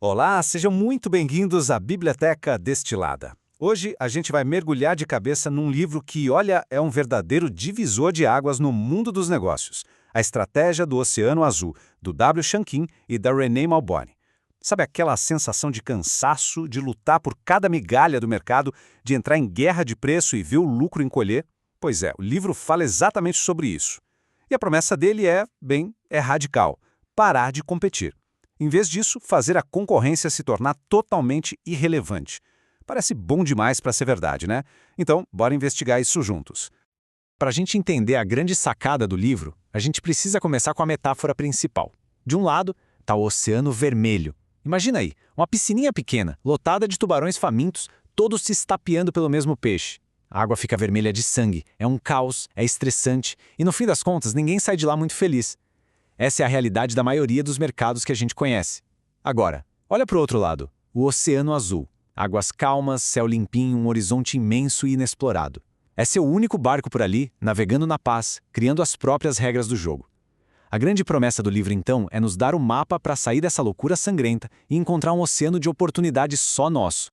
Olá, sejam muito bem-vindos à Biblioteca Destilada. Hoje a gente vai mergulhar de cabeça num livro que, olha, é um verdadeiro divisor de águas no mundo dos negócios. A Estratégia do Oceano Azul, do W. Shankin e da Renee Malboni. Sabe aquela sensação de cansaço, de lutar por cada migalha do mercado, de entrar em guerra de preço e ver o lucro encolher? Pois é, o livro fala exatamente sobre isso. E a promessa dele é radical: parar de competir. Em vez disso, fazer a concorrência se tornar totalmente irrelevante. Parece bom demais para ser verdade, né? Então, bora investigar isso juntos. Para a gente entender a grande sacada do livro, a gente precisa começar com a metáfora principal. De um lado, está o Oceano Vermelho. Imagina aí, uma piscininha pequena, lotada de tubarões famintos, todos se estapeando pelo mesmo peixe. A água fica vermelha de sangue, é um caos, é estressante, e no fim das contas ninguém sai de lá muito feliz. Essa é a realidade da maioria dos mercados que a gente conhece. Agora, olha para o outro lado, o Oceano Azul. Águas calmas, céu limpinho, um horizonte imenso e inexplorado. É seu único barco por ali, navegando na paz, criando as próprias regras do jogo. A grande promessa do livro, então, é nos dar o mapa para sair dessa loucura sangrenta e encontrar um oceano de oportunidades só nosso.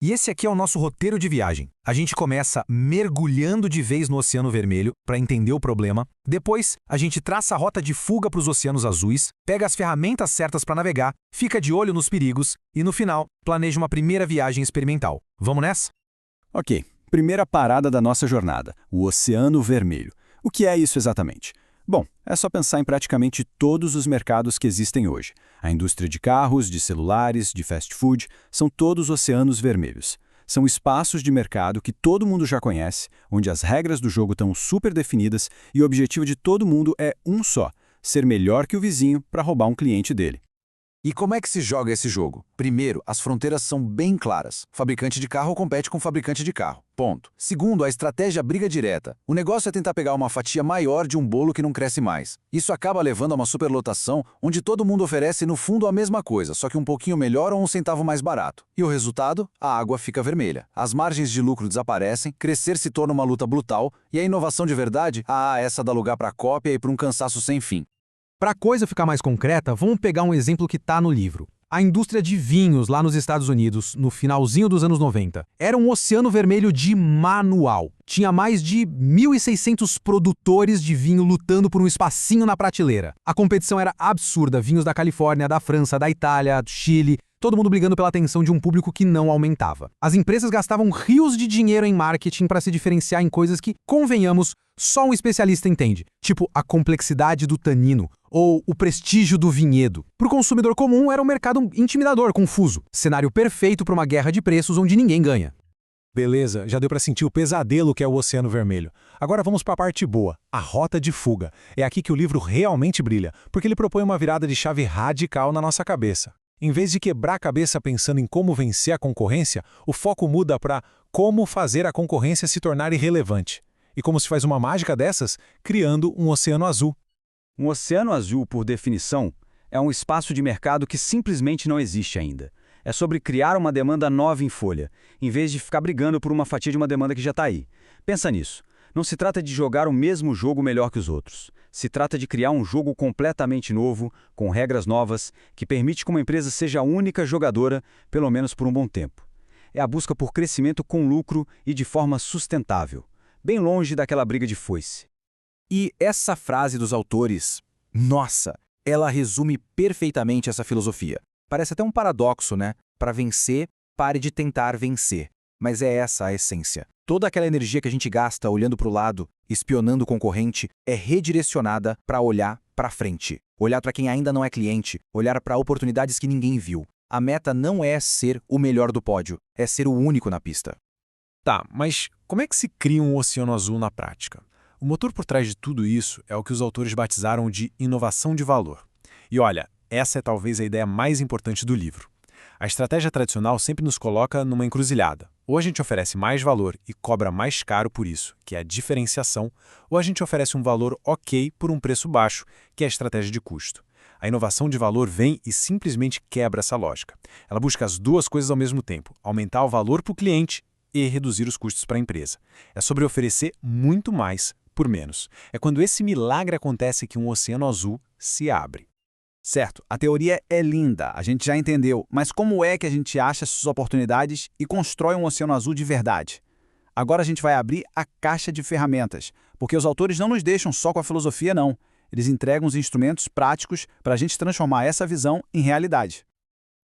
E esse aqui é o nosso roteiro de viagem. A gente começa mergulhando de vez no Oceano Vermelho para entender o problema. Depois, a gente traça a rota de fuga para os oceanos azuis, pega as ferramentas certas para navegar, fica de olho nos perigos e, no final, planeja uma primeira viagem experimental. Vamos nessa? Ok, primeira parada da nossa jornada, o Oceano Vermelho. O que é isso exatamente? Bom, é só pensar em praticamente todos os mercados que existem hoje. A indústria de carros, de celulares, de fast food, são todos oceanos vermelhos. São espaços de mercado que todo mundo já conhece, onde as regras do jogo estão super definidas e o objetivo de todo mundo é um só: ser melhor que o vizinho para roubar um cliente dele. E como é que se joga esse jogo? Primeiro, as fronteiras são bem claras. Fabricante de carro compete com fabricante de carro. Ponto. Segundo, a estratégia briga direta. O negócio é tentar pegar uma fatia maior de um bolo que não cresce mais. Isso acaba levando a uma superlotação, onde todo mundo oferece no fundo a mesma coisa, só que um pouquinho melhor ou um centavo mais barato. E o resultado? A água fica vermelha. As margens de lucro desaparecem, crescer se torna uma luta brutal, e a inovação de verdade? Essa dá lugar para cópia e para um cansaço sem fim. Para a coisa ficar mais concreta, vamos pegar um exemplo que está no livro. A indústria de vinhos lá nos Estados Unidos, no finalzinho dos anos 90, era um oceano vermelho de manual. Tinha mais de 1.600 produtores de vinho lutando por um espacinho na prateleira. A competição era absurda, vinhos da Califórnia, da França, da Itália, do Chile, todo mundo brigando pela atenção de um público que não aumentava. As empresas gastavam rios de dinheiro em marketing para se diferenciar em coisas que, convenhamos, só um especialista entende, tipo a complexidade do tanino ou o prestígio do vinhedo. Para o consumidor comum, era um mercado intimidador, confuso. Cenário perfeito para uma guerra de preços onde ninguém ganha. Beleza, já deu para sentir o pesadelo que é o Oceano Vermelho. Agora vamos para a parte boa, a rota de fuga. É aqui que o livro realmente brilha, porque ele propõe uma virada de chave radical na nossa cabeça. Em vez de quebrar a cabeça pensando em como vencer a concorrência, o foco muda para como fazer a concorrência se tornar irrelevante. E como se faz uma mágica dessas? Criando um oceano azul. Um oceano azul, por definição, é um espaço de mercado que simplesmente não existe ainda. É sobre criar uma demanda nova em folha, em vez de ficar brigando por uma fatia de uma demanda que já está aí. Pensa nisso. Não se trata de jogar o mesmo jogo melhor que os outros. Se trata de criar um jogo completamente novo, com regras novas, que permite que uma empresa seja a única jogadora, pelo menos por um bom tempo. É a busca por crescimento com lucro e de forma sustentável, bem longe daquela briga de foice. E essa frase dos autores, nossa, ela resume perfeitamente essa filosofia. Parece até um paradoxo, né? Para vencer, pare de tentar vencer. Mas é essa a essência. Toda aquela energia que a gente gasta olhando para o lado, espionando o concorrente, é redirecionada para olhar para frente. Olhar para quem ainda não é cliente, olhar para oportunidades que ninguém viu. A meta não é ser o melhor do pódio, é ser o único na pista. Tá, mas como é que se cria um oceano azul na prática? O motor por trás de tudo isso é o que os autores batizaram de inovação de valor. E olha, essa é talvez a ideia mais importante do livro. A estratégia tradicional sempre nos coloca numa encruzilhada. Ou a gente oferece mais valor e cobra mais caro por isso, que é a diferenciação, ou a gente oferece um valor ok por um preço baixo, que é a estratégia de custo. A inovação de valor vem e simplesmente quebra essa lógica. Ela busca as duas coisas ao mesmo tempo, aumentar o valor para o cliente e reduzir os custos para a empresa. É sobre oferecer muito mais por menos. É quando esse milagre acontece que um oceano azul se abre. Certo, a teoria é linda, a gente já entendeu, mas como é que a gente acha essas oportunidades e constrói um oceano azul de verdade? Agora a gente vai abrir a caixa de ferramentas, porque os autores não nos deixam só com a filosofia, não. Eles entregam os instrumentos práticos para a gente transformar essa visão em realidade.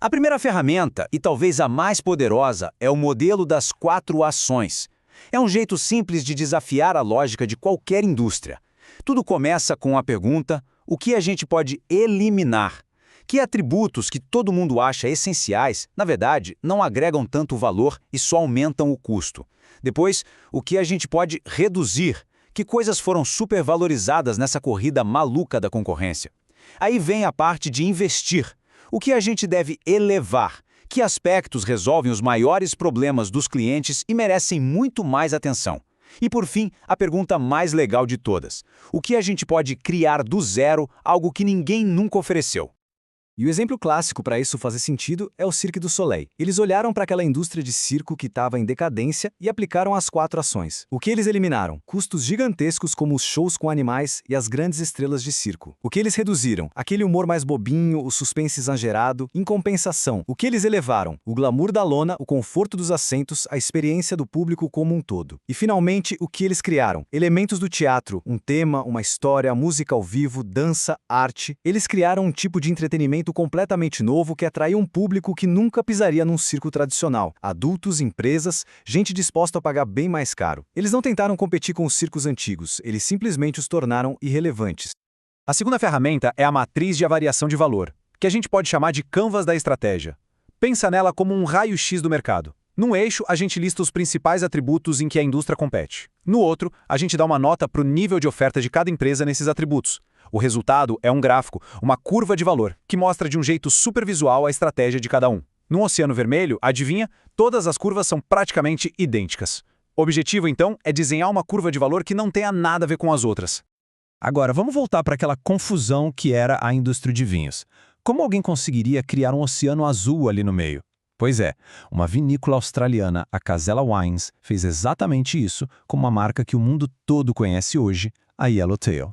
A primeira ferramenta, e talvez a mais poderosa, é o modelo das 4 ações. É um jeito simples de desafiar a lógica de qualquer indústria. Tudo começa com a pergunta: o que a gente pode eliminar? Que atributos que todo mundo acha essenciais, na verdade, não agregam tanto valor e só aumentam o custo. Depois, o que a gente pode reduzir? Que coisas foram supervalorizadas nessa corrida maluca da concorrência? Aí vem a parte de investir. O que a gente deve elevar? Que aspectos resolvem os maiores problemas dos clientes e merecem muito mais atenção? E por fim, a pergunta mais legal de todas: o que a gente pode criar do zero, algo que ninguém nunca ofereceu? E o exemplo clássico para isso fazer sentido é o Cirque du Soleil. Eles olharam para aquela indústria de circo que estava em decadência e aplicaram as 4 ações. O que eles eliminaram? Custos gigantescos como os shows com animais e as grandes estrelas de circo. O que eles reduziram? Aquele humor mais bobinho, o suspense exagerado. Em compensação, o que eles elevaram? O glamour da lona, o conforto dos assentos, a experiência do público como um todo. E finalmente, o que eles criaram? Elementos do teatro, um tema, uma história, música ao vivo, dança, arte. Eles criaram um tipo de entretenimento completamente novo que atraiu um público que nunca pisaria num circo tradicional. Adultos, empresas, gente disposta a pagar bem mais caro. Eles não tentaram competir com os circos antigos, eles simplesmente os tornaram irrelevantes. A segunda ferramenta é a matriz de avaliação de valor, que a gente pode chamar de canvas da estratégia. Pensa nela como um raio-x do mercado. Num eixo, a gente lista os principais atributos em que a indústria compete. No outro, a gente dá uma nota para o nível de oferta de cada empresa nesses atributos. O resultado é um gráfico, uma curva de valor, que mostra de um jeito super visual a estratégia de cada um. No Oceano Vermelho, adivinha, todas as curvas são praticamente idênticas. O objetivo, então, é desenhar uma curva de valor que não tenha nada a ver com as outras. Agora, vamos voltar para aquela confusão que era a indústria de vinhos. Como alguém conseguiria criar um oceano azul ali no meio? Pois é, uma vinícola australiana, a Casella Wines, fez exatamente isso com uma marca que o mundo todo conhece hoje, a Yellowtail.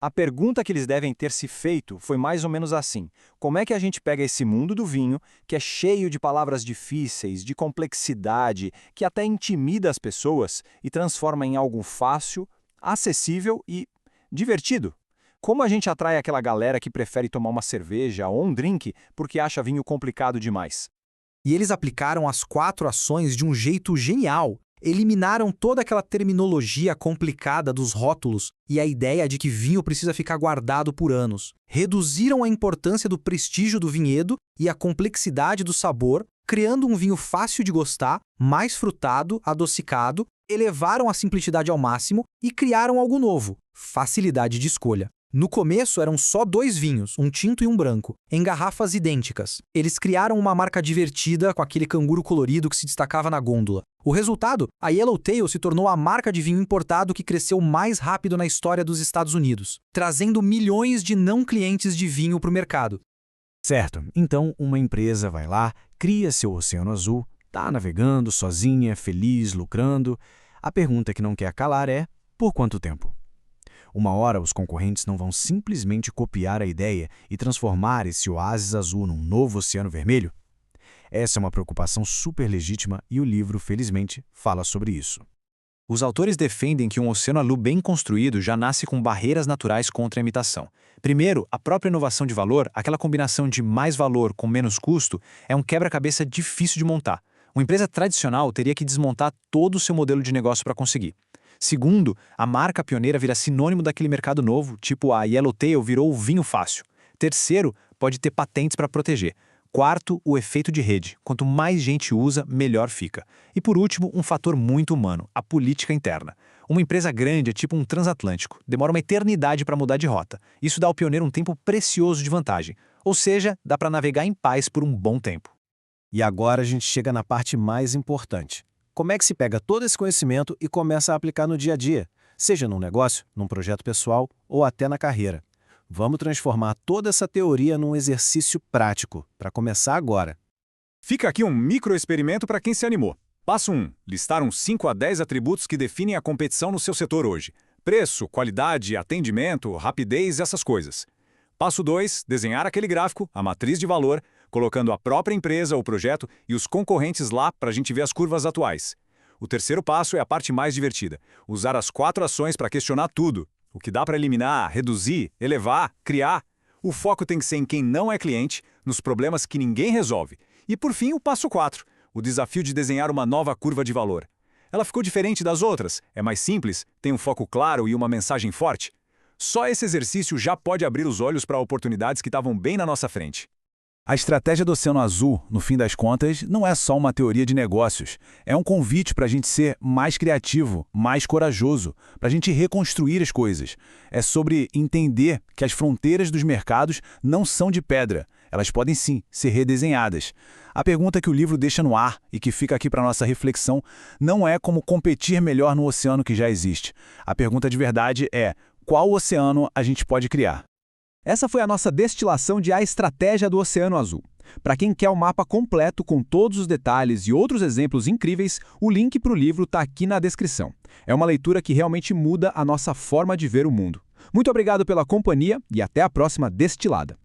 A pergunta que eles devem ter se feito foi mais ou menos assim: como é que a gente pega esse mundo do vinho, que é cheio de palavras difíceis, de complexidade, que até intimida as pessoas, e transforma em algo fácil, acessível e divertido? Como a gente atrai aquela galera que prefere tomar uma cerveja ou um drink porque acha vinho complicado demais? E eles aplicaram as 4 ações de um jeito genial. Eliminaram toda aquela terminologia complicada dos rótulos e a ideia de que vinho precisa ficar guardado por anos. Reduziram a importância do prestígio do vinhedo e a complexidade do sabor, criando um vinho fácil de gostar, mais frutado, adocicado, elevaram a simplicidade ao máximo e criaram algo novo: facilidade de escolha. No começo eram só 2 vinhos, um tinto e um branco, em garrafas idênticas. Eles criaram uma marca divertida com aquele canguru colorido que se destacava na gôndola. O resultado? A Yellowtail se tornou a marca de vinho importado que cresceu mais rápido na história dos Estados Unidos, trazendo milhões de não clientes de vinho para o mercado. Certo, então uma empresa vai lá, cria seu oceano azul, tá navegando sozinha, feliz, lucrando. A pergunta que não quer calar é: por quanto tempo? Uma hora os concorrentes não vão simplesmente copiar a ideia e transformar esse oásis azul num novo oceano vermelho? Essa é uma preocupação super legítima e o livro, felizmente, fala sobre isso. Os autores defendem que um oceano azul bem construído já nasce com barreiras naturais contra a imitação. Primeiro, a própria inovação de valor, aquela combinação de mais valor com menos custo, é um quebra-cabeça difícil de montar. Uma empresa tradicional teria que desmontar todo o seu modelo de negócio para conseguir. Segundo, a marca pioneira vira sinônimo daquele mercado novo, tipo a Yellowtail virou o vinho fácil. Terceiro, pode ter patentes para proteger. Quarto, o efeito de rede. Quanto mais gente usa, melhor fica. E por último, um fator muito humano, a política interna. Uma empresa grande é tipo um transatlântico. Demora uma eternidade para mudar de rota. Isso dá ao pioneiro um tempo precioso de vantagem. Ou seja, dá para navegar em paz por um bom tempo. E agora a gente chega na parte mais importante. Como é que se pega todo esse conhecimento e começa a aplicar no dia a dia? Seja num negócio, num projeto pessoal ou até na carreira. Vamos transformar toda essa teoria num exercício prático, para começar agora. Fica aqui um microexperimento para quem se animou. Passo 1. Listar uns 5 a 10 atributos que definem a competição no seu setor hoje. Preço, qualidade, atendimento, rapidez, essas coisas. Passo 2, desenhar aquele gráfico, a matriz de valor, colocando a própria empresa, o projeto e os concorrentes lá para a gente ver as curvas atuais. O terceiro passo é a parte mais divertida, usar as 4 ações para questionar tudo. O que dá para eliminar, reduzir, elevar, criar. O foco tem que ser em quem não é cliente, nos problemas que ninguém resolve. E por fim, o passo 4, o desafio de desenhar uma nova curva de valor. Ela ficou diferente das outras, é mais simples, tem um foco claro e uma mensagem forte. Só esse exercício já pode abrir os olhos para oportunidades que estavam bem na nossa frente. A estratégia do Oceano Azul, no fim das contas, não é só uma teoria de negócios. É um convite para a gente ser mais criativo, mais corajoso, para a gente reconstruir as coisas. É sobre entender que as fronteiras dos mercados não são de pedra. Elas podem sim ser redesenhadas. A pergunta que o livro deixa no ar e que fica aqui para nossa reflexão não é como competir melhor no oceano que já existe. A pergunta de verdade é: qual oceano a gente pode criar? Essa foi a nossa destilação de A Estratégia do Oceano Azul. Para quem quer o mapa completo com todos os detalhes e outros exemplos incríveis, o link para o livro está aqui na descrição. É uma leitura que realmente muda a nossa forma de ver o mundo. Muito obrigado pela companhia e até a próxima destilada.